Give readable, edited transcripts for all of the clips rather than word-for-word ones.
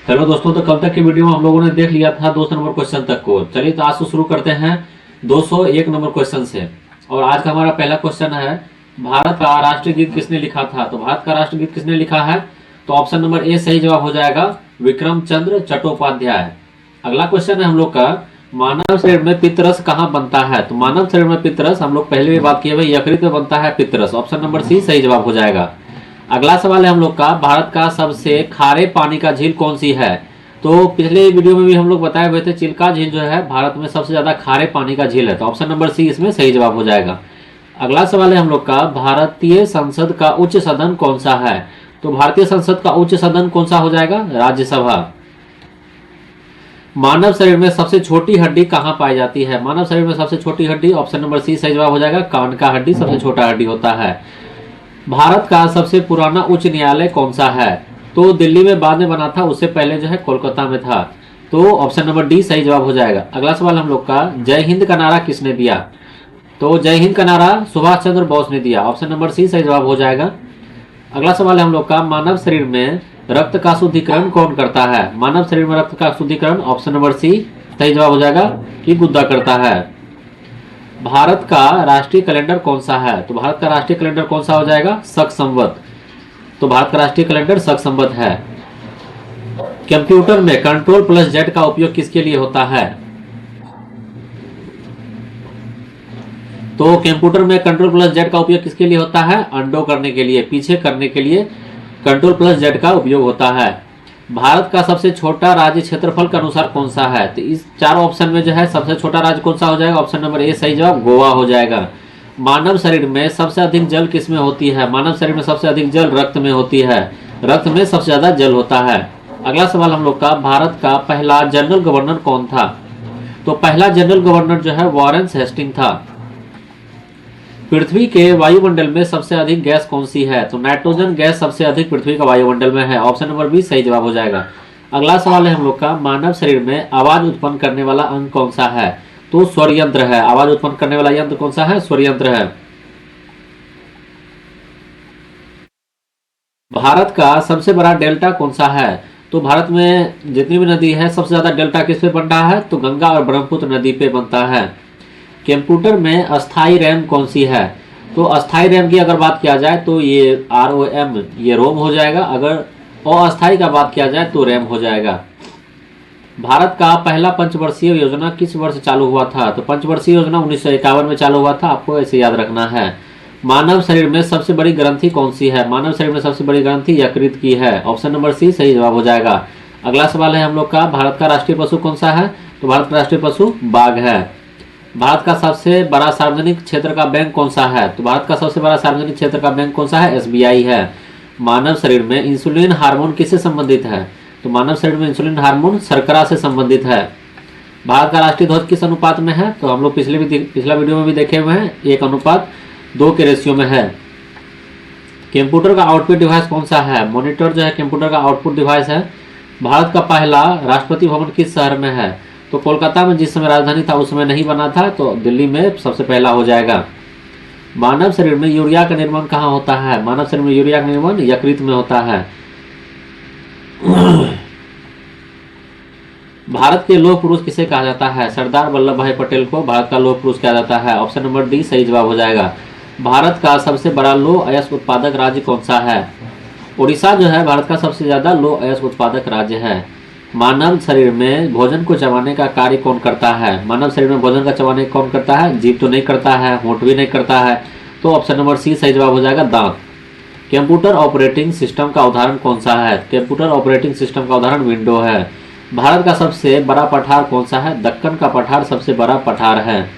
Hello दोस्तों, तो कल तक की वीडियो में हम लोगों ने देख लिया था 200 नंबर क्वेश्चन तक को। चलिए तो आज से शुरू करते हैं 201 नंबर क्वेश्चन से। और आज का हमारा पहला क्वेश्चन है, भारत का राष्ट्रीय गीत किसने लिखा था। तो भारत का राष्ट्रीय गीत किसने लिखा है, तो ऑप्शन नंबर ए सही जवाब हो जाएगा, विक्रम चंद्र चट्टोपाध्याय। अगला क्वेश्चन है हम लोग का, मानव शरीर में पित्तरस कहाँ बनता है। तो मानव शरीर में पित्तरस हम लोग पहले भी बात किए भाई, यकृत में बनता है पित्तरस। ऑप्शन नंबर सी सही जवाब हो जाएगा। अगला सवाल है हम लोग का, भारत का सबसे खारे पानी का झील कौन सी है। तो पिछले वीडियो में भी हम लोग बताए हुए थे, चिल्का झील जो है भारत में सबसे ज्यादा खारे पानी का झील है। तो ऑप्शन नंबर सी इसमें सही जवाब हो जाएगा। अगला सवाल है हम लोग का, भारतीय संसद का उच्च सदन कौन सा है। तो भारतीय संसद का उच्च सदन कौन सा हो जाएगा, राज्यसभा। मानव शरीर में सबसे छोटी हड्डी कहाँ पाई जाती है। मानव शरीर में सबसे छोटी हड्डी, ऑप्शन नंबर सी सही जवाब हो जाएगा, कान का हड्डी सबसे छोटा हड्डी होता है। भारत का सबसे पुराना उच्च न्यायालय कौन सा है। तो दिल्ली में बाद में बना था, उससे पहले जो है कोलकाता में था। तो ऑप्शन नंबर डी सही जवाब हो जाएगा। अगला सवाल हम लोग का, जय हिंद का नारा किसने दिया। तो जय हिंद का नारा सुभाष चंद्र बोस ने दिया। ऑप्शन नंबर सी सही जवाब हो जाएगा। अगला सवाल है हम लोग का, मानव शरीर में रक्त का शुद्धिकरण कौन करता है। मानव शरीर में रक्त का शुद्धिकरण, ऑप्शन नंबर सी सही जवाब हो जाएगा कि गुद्दा करता है। भारत का राष्ट्रीय कैलेंडर कौन सा है। तो भारत का राष्ट्रीय कैलेंडर कौन सा हो जाएगा, शक संवत। तो भारत का राष्ट्रीय कैलेंडर शक संवत है। कंप्यूटर में कंट्रोल प्लस जेड का उपयोग किसके लिए होता है। तो कंप्यूटर में कंट्रोल प्लस जेड का उपयोग किसके लिए होता है, अंडो करने के लिए, पीछे करने के लिए कंट्रोल प्लस जेड का उपयोग होता है। भारत का सबसे छोटा राज्य क्षेत्रफल के अनुसार कौन सा है। तो इस चार ऑप्शन में जो है सबसे छोटा राज्य कौन सा हो जाएगा, ऑप्शन नंबर ए सही जवाब, गोवा हो जाएगा। मानव शरीर में सबसे अधिक जल किस में होती है। मानव शरीर में सबसे अधिक जल रक्त में होती है, रक्त में सबसे ज्यादा जल होता है। अगला सवाल हम लोग का, भारत का पहला जनरल गवर्नर कौन था। तो पहला जनरल गवर्नर जो है वॉरेन हेस्टिंग था। पृथ्वी के वायुमंडल में सबसे अधिक गैस कौन सी है। तो नाइट्रोजन गैस सबसे अधिक पृथ्वी का वायुमंडल में है। ऑप्शन नंबर बी सही जवाब हो जाएगा। अगला सवाल है हम लोग का, मानव शरीर में आवाज उत्पन्न करने वाला अंग कौन सा है। तो स्वर यंत्र है। आवाज उत्पन्न करने वाला यंत्र कौन सा है, स्वर यंत्र है। भारत का सबसे बड़ा डेल्टा कौन सा है। तो भारत में जितनी भी नदी है सबसे ज्यादा डेल्टा किस पे बन रहा है, तो गंगा और ब्रह्मपुत्र नदी पे बनता है। कंप्यूटर में अस्थाई रैम कौन सी है। तो अस्थाई रैम की अगर बात किया जाए तो ये ROM, ये रोम हो जाएगा। अगर अस्थाई का बात किया जाए तो रैम हो जाएगा। भारत का पहला पंचवर्षीय योजना किस वर्ष चालू हुआ था। तो पंचवर्षीय योजना 1951 में चालू हुआ था, आपको ऐसे याद रखना है। मानव शरीर में सबसे बड़ी ग्रंथि कौन सी है। मानव शरीर में सबसे बड़ी ग्रंथि यकृत की है। ऑप्शन नंबर सी सही जवाब हो जाएगा। अगला सवाल है हम लोग का, भारत का राष्ट्रीय पशु कौन सा है। तो भारत का राष्ट्रीय पशु बाघ है। भारत का सबसे बड़ा सार्वजनिक क्षेत्र का बैंक कौन सा है। तो भारत का सबसे बड़ा सार्वजनिक क्षेत्र का बैंक कौन सा है, SBI है। मानव शरीर में इंसुलिन हार्मोन किससे संबंधित है। तो मानव शरीर में इंसुलिन हार्मोन शर्करा से संबंधित है। भारत का राष्ट्रीय ध्वज किस अनुपात में है। तो हम लोग पिछला वीडियो में भी देखे हुए हैं, 1:2 के रेशियो में है। कंप्यूटर का आउटपुट डिवाइस कौन सा है। मॉनिटर जो है कंप्यूटर का आउटपुट डिवाइस है। भारत का पहला राष्ट्रपति भवन किस शहर में है। तो कोलकाता में जिस समय राजधानी था उस समय नहीं बना था, तो दिल्ली में सबसे पहला हो जाएगा। मानव शरीर में यूरिया का निर्माण कहाँ होता है। मानव शरीर में यूरिया का निर्माण यकृत में होता है। भारत के लौह पुरुष किसे कहा जाता है। सरदार वल्लभ भाई पटेल को भारत का लौह पुरुष कहा जाता है। ऑप्शन नंबर डी सही जवाब हो जाएगा। भारत का सबसे बड़ा लौह अयस्क उत्पादक राज्य कौन सा है। उड़ीसा जो है भारत का सबसे ज्यादा लौह अयस्क उत्पादक राज्य है। मानव शरीर में भोजन को चबाने का कार्य कौन करता है। मानव शरीर में भोजन का चबाने कौन करता है, जीभ तो नहीं करता है, होंठ भी नहीं करता है। तो ऑप्शन नंबर सी सही जवाब हो जाएगा, दांत। कंप्यूटर ऑपरेटिंग सिस्टम का उदाहरण कौन सा है। कंप्यूटर ऑपरेटिंग सिस्टम का उदाहरण विंडो है। भारत का सबसे बड़ा पठार कौन सा है। दक्कन का पठार सबसे बड़ा पठार है।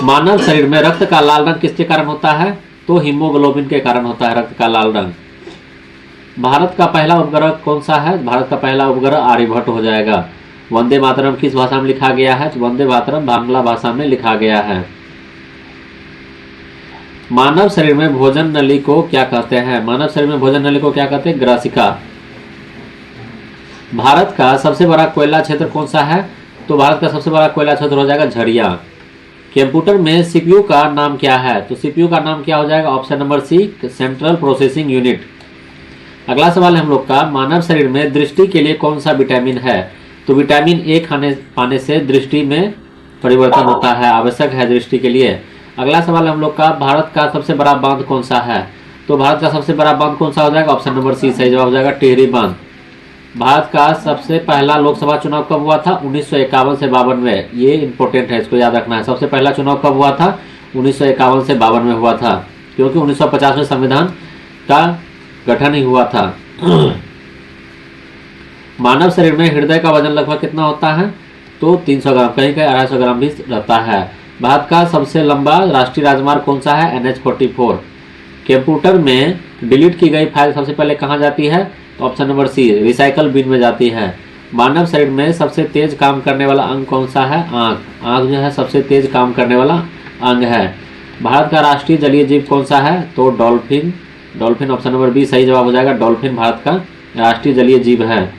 मानव शरीर में रक्त का लाल रंग किसके कारण होता है। तो हीमोग्लोबिन के कारण होता है रक्त का लाल रंग। भारत का पहला उपग्रह कौन सा है। भारत का पहला उपग्रह आर्यभट्ट हो जाएगा। वंदे मातरम किस भाषा में लिखा गया है। वंदे मातरम बांग्ला भाषा में लिखा गया है। मानव शरीर में भोजन नली को क्या कहते हैं। मानव शरीर में भोजन नली को क्या कहते हैं, ग्रासिका। भारत का सबसे बड़ा कोयला क्षेत्र कौन सा है। तो भारत का सबसे बड़ा कोयला क्षेत्र हो जाएगा झरिया। कंप्यूटर में CPU का नाम क्या है। तो CPU का नाम क्या हो जाएगा, option number C central processing unit. अगला सवाल है हम लोग का, मानव शरीर में दृष्टि के लिए कौन सा विटामिन है? तो विटामिन ए खाने पाने से दृष्टि में परिवर्तन होता है, आवश्यक है दृष्टि के लिए। अगला सवाल है हम लोग का, भारत का सबसे बड़ा बांध कौन सा है? तो भारत का सबसे बड़ा बांध कौन सा हो जाएगा? ऑप्शन नंबर सी सही जवाब हो जाएगा, टिहरी बांध। भारत का सबसे पहला लोकसभा चुनाव कब हुआ था? 1951 से 52 में। ये इंपॉर्टेंट है, इसको याद रखना है। सबसे पहला चुनाव कब हुआ था? 1951 से 52 में हुआ था, क्योंकि 1950 में संविधान का गठन ही हुआ था। मानव शरीर में हृदय का वजन लगभग कितना होता है? तो 300 ग्राम, कहीं कहीं 250 ग्राम भी रहता है। भारत का सबसे लंबा राष्ट्रीय राजमार्ग कौन सा है? NH-44। कंप्यूटर में डिलीट की गई फाइल सबसे पहले कहाँ जाती है? तो option number C recycle bin में जाती है। मानव शरीर में सबसे तेज काम करने वाला अंग कौन सा है? आँख। आँख जो है सबसे तेज काम करने वाला अंग है। भारत का राष्ट्रीय जलीय जीव कौन सा है? तो dolphin. Dolphin option number B सही जवाब हो जाएगा, डॉल्फिन भारत का राष्ट्रीय जलीय जीव है।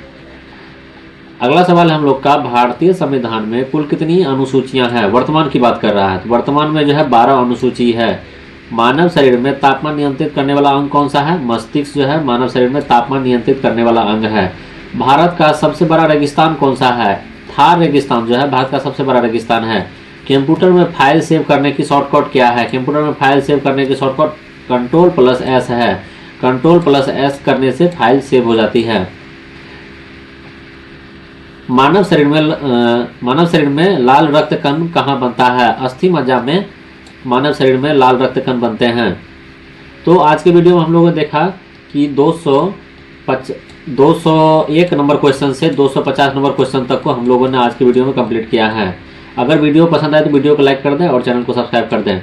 अगला सवाल है हम लोग का, भारतीय संविधान में कुल कितनी अनुसूचियां हैं? वर्तमान की बात कर रहा है, तो वर्तमान में जो है 12 अनुसूची है। मानव शरीर में तापमान नियंत्रित करने वाला अंग कौन सा है? मस्तिष्क जो है मानव शरीर में तापमान नियंत्रित करने वाला अंग है। भारत का सबसे बड़ा रेगिस्तान कौन सा है? थार रेगिस्तान जो है भारत का सबसे बड़ा रेगिस्तान है। कंप्यूटर में फाइल सेव करने की शॉर्टकट क्या है? कंप्यूटर में फाइल सेव करने की शॉर्टकट Ctrl+S है। Ctrl+S करने से फाइल सेव हो जाती है। मानव शरीर में लाल रक्त कण कहाँ बनता है? अस्थि मज्जा में मानव शरीर में लाल रक्त कण बनते हैं। तो आज के वीडियो में हम लोगों ने देखा कि 201 नंबर क्वेश्चन से 250 नंबर क्वेश्चन तक को हम लोगों ने आज के वीडियो में कंप्लीट किया है। अगर वीडियो पसंद आए तो वीडियो को लाइक कर दें और चैनल को सब्सक्राइब कर दें।